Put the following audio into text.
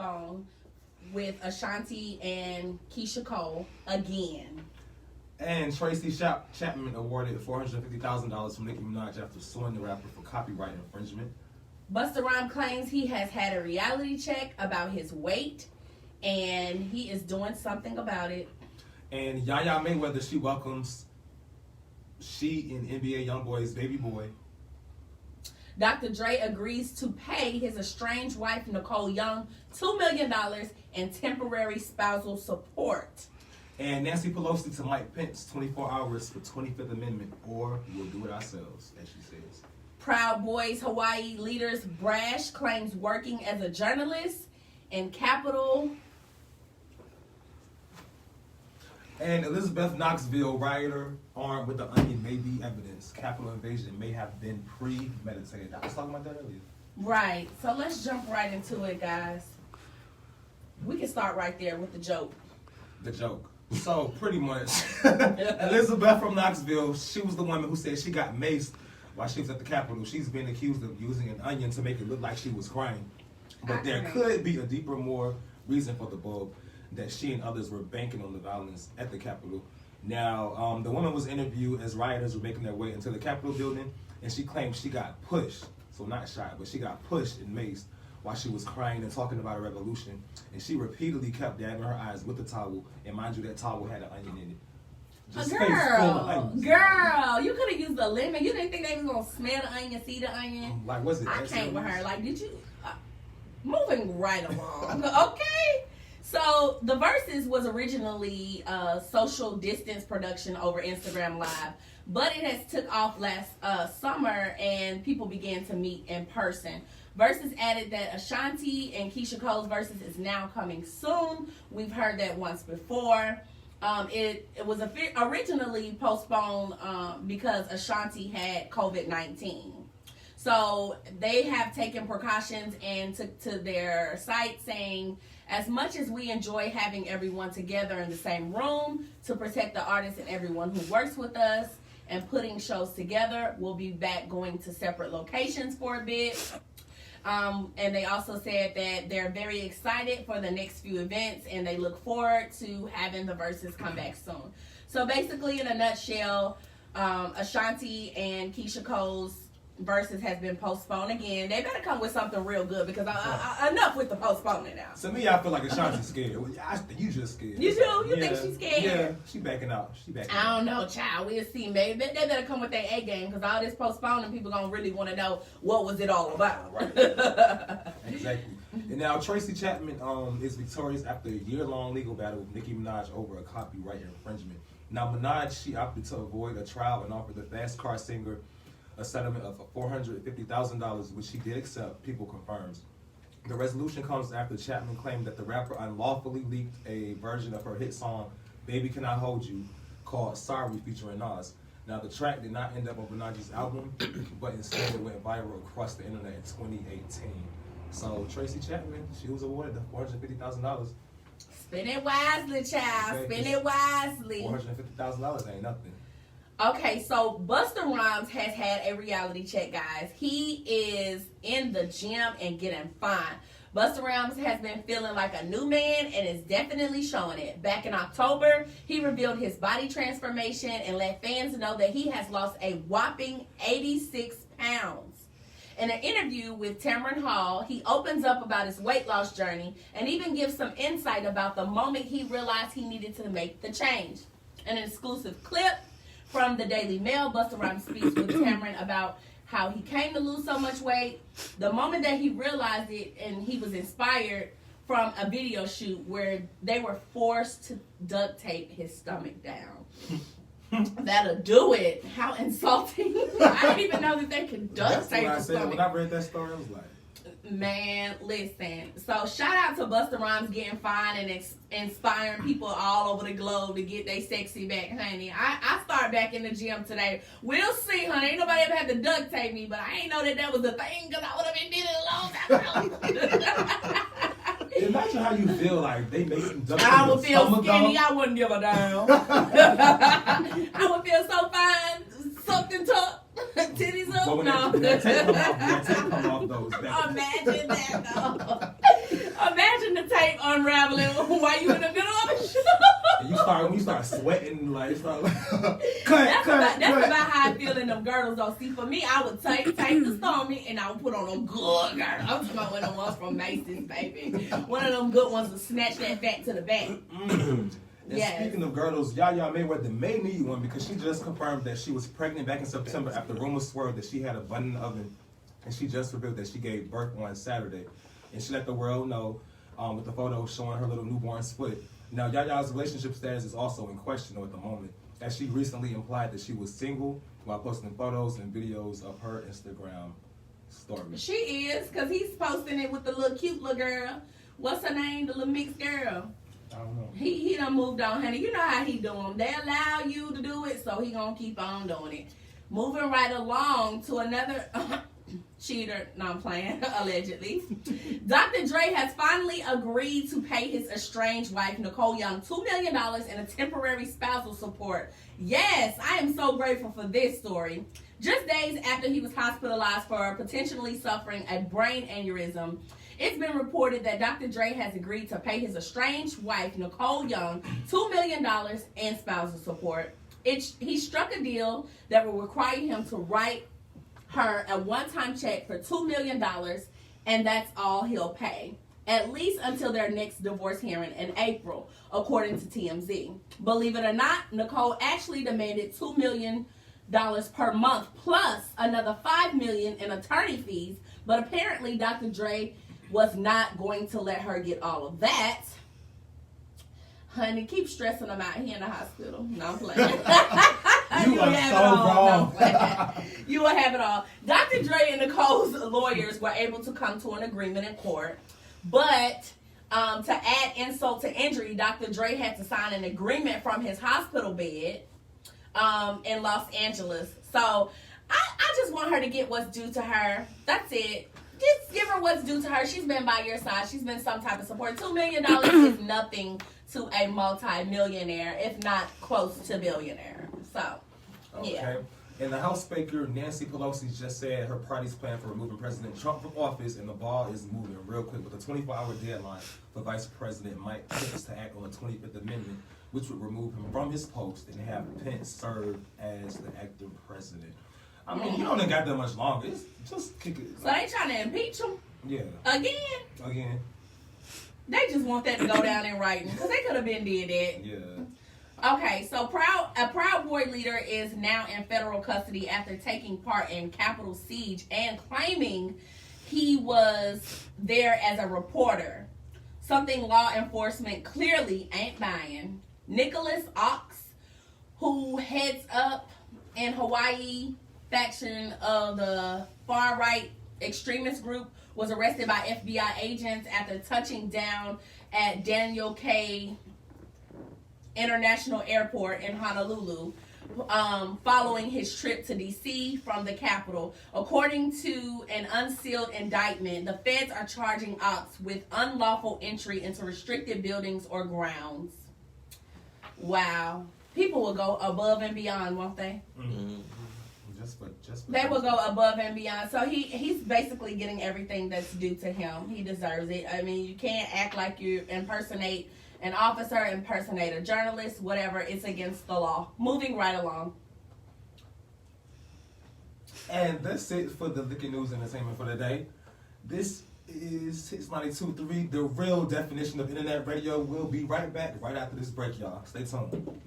postponed with Ashanti and Keisha Cole again. And Tracy Chapman awarded $450,000 from Nicki Minaj after suing the rapper for copyright infringement. Busta Rhymes claims he has had a reality check about his weight, and he is doing something about it. And Yaya Mayweather, she welcomes she and NBA YoungBoy's baby boy. Dr. Dre agrees to pay his estranged wife, Nicole Young, $2 million in temporary spousal support. And Nancy Pelosi to Mike Pence, 24 hours for 25th Amendment, or we'll do it ourselves, as she says. Proud Boys Hawaii leaders Brash claims working as a journalist in Capitol. And Elizabeth Knoxville, rioter armed with the onion may be evidence. Capitol invasion may have been premeditated. I was talking about that earlier. Right. So let's jump right into it, guys. We can start right there with the joke. The joke. So, pretty much, Elizabeth from Knoxville, she was the woman who said she got maced while she was at the Capitol. She's been accused of using an onion to make it look like she was crying. But there could be a deeper, more reason for the bulb, that she and others were banking on the violence at the Capitol. Now, the woman was interviewed as rioters were making their way into the Capitol building, and she claimed she got pushed, so not shot, but she got pushed and maced while she was crying and talking about a revolution. And she repeatedly kept dabbing her eyes with the towel, and mind you, that towel had an onion in it. Just face full of onions. Girl, you could have used a lemon. You didn't think they was gonna smell the onion, see the onion? Like, was it? I can't with her. Like, did you? Moving right along. Okay. So the Versus was originally a social distance production over Instagram Live, but it has took off last summer, and people began to meet in person. Versus added that Ashanti and Keisha Cole's Versus is now coming soon. We've heard that once before. It was originally postponed because Ashanti had COVID-19. So they have taken precautions and took to their site saying, as much as we enjoy having everyone together in the same room to protect the artists and everyone who works with us and putting shows together, we'll be back going to separate locations for a bit. And they also said that they're very excited for the next few events and they look forward to having the Versus come back soon. So basically, in a nutshell, Ashanti and Keisha Cole's Versus has been postponed again. They better come with something real good because enough with the postponing now. To me, I feel like Ashanti's scared. I think you just scared. You do? You think she's scared? Yeah, she backing out. I don't know, child. We'll see, baby. They better come with their A game because all this postponing, people gonna really want to know what was it all about. Right. Exactly. And now Tracy Chapman is victorious after a year-long legal battle with Nicki Minaj over a copyright infringement. Now Minaj, she opted to avoid a trial and offered the Fast Car singer a settlement of $450,000, which she did accept, People confirms. The resolution comes after Chapman claimed that the rapper unlawfully leaked a version of her hit song, Baby Can I Hold You, called Sorry featuring Nas. Now the track did not end up on Minaj's album, but instead it went viral across the internet in 2018. So Tracy Chapman, she was awarded the $450,000. Spend it wisely, child. Spend it wisely. $450,000 ain't nothing. Okay, so Busta Rhymes has had a reality check, guys. He is in the gym and getting fine. Busta Rhymes has been feeling like a new man and is definitely showing it. Back in October, he revealed his body transformation and let fans know that he has lost a whopping 86 pounds. In an interview with Tamron Hall, he opens up about his weight loss journey and even gives some insight about the moment he realized he needed to make the change. In an exclusive clip from the Daily Mail, Busta Rhymes speaks with Tamron about how he came to lose so much weight, the moment that he realized it, and he was inspired from a video shoot where they were forced to duct tape his stomach down. That'll do it. How insulting. I didn't even know that they could duct tape his stomach. When I read that story, I was like, man, listen. So shout out to Busta Rhymes getting fine and inspiring people all over the globe to get their sexy back, honey. I start back in the gym today. We'll see, honey. Ain't nobody ever had to duct tape me, but I ain't know that was a thing because I would have been did it a long time ago. Imagine how you feel like they make you duct tape. I would feel skinny. I wouldn't give a damn. I would feel so fine, sucked and tucked. Titties up? But when no. that tape come off those. Imagine that, though. Imagine the unraveling while you in the middle of it. And when you start sweating, like, it's not like, That's about how I feel in them girdles, though. See, for me, I would take the stomach and I would put on them good girdles. I'm talking about one of them ones from Macy's, baby. One of them good ones to snatch that fat to the back. And speaking of girdles, Yaya Mayweather may need one because she just confirmed that she was pregnant back in September after rumors swirled that she had a bun in the oven. And she just revealed that she gave birth on Saturday. And she let the world know with the photo showing her little newborn split. Now, Yaya's relationship status is also in question at the moment, as she recently implied that she was single while posting photos and videos of her Instagram story. She is, because he's posting it with the little cute little girl. What's her name? The little mixed girl. I don't know. He done moved on, honey. You know how he do them. They allow you to do it, so he gonna keep on doing it. Moving right along to another cheater. No, I'm playing. Allegedly. Dr. Dre has finally agreed to pay his estranged wife, Nicole Young, $2 million in a temporary spousal support. Yes, I am so grateful for this story. Just days after he was hospitalized for potentially suffering a brain aneurysm, it's been reported that Dr. Dre has agreed to pay his estranged wife, Nicole Young, $2 million in spousal support. He struck a deal that will require him to write her a one-time check for $2 million, and that's all he'll pay, at least until their next divorce hearing in April, according to TMZ. Believe it or not, Nicole actually demanded $2 million per month, plus another $5 million in attorney fees, but apparently Dr. Dre was not going to let her get all of that. Honey, keep stressing them out. He in the hospital. No, I'm playing. You are so wrong. No, you will have it all. Dr. Dre and Nicole's lawyers were able to come to an agreement in court, but to add insult to injury, Dr. Dre had to sign an agreement from his hospital bed in Los Angeles. So I just want her to get what's due to her. That's it. Just give her what's due to her. She's been by your side. She's been some type of support. $2 million is nothing to a multi-millionaire, if not close to billionaire. So, yeah. Okay. And the House Speaker, Nancy Pelosi, just said her party's plan for removing President Trump from office, and the ball is moving real quick with a 24-hour deadline for Vice President Mike Pence to act on the 25th Amendment, which would remove him from his post and have Pence serve as the acting president. I mean, you don't got that much longer. It's just kick it. So they trying to impeach him? Yeah. Again? They just want that to go down in writing, because they could have been did that. Yeah. Okay, so a Proud Boy leader is now in federal custody after taking part in Capitol siege and claiming he was there as a reporter. Something law enforcement clearly ain't buying. Nicholas Ox, who heads up in Hawaii faction of the far-right extremist group, was arrested by FBI agents after touching down at Daniel K. International Airport in Honolulu, following his trip to D.C. from the Capitol. According to an unsealed indictment, the feds are charging Ox with unlawful entry into restricted buildings or grounds. Wow. People will go above and beyond, won't they? Mm-hmm. They will go above and beyond. So he's basically getting everything that's due to him. He deserves it. I mean, you can't act like you impersonate an officer, impersonate a journalist, whatever. It's against the law. Moving right along. And that's it for the Liquor News Entertainment for the day. This is 692.3, the real definition of internet radio. We'll be right back right after this break, y'all. Stay tuned.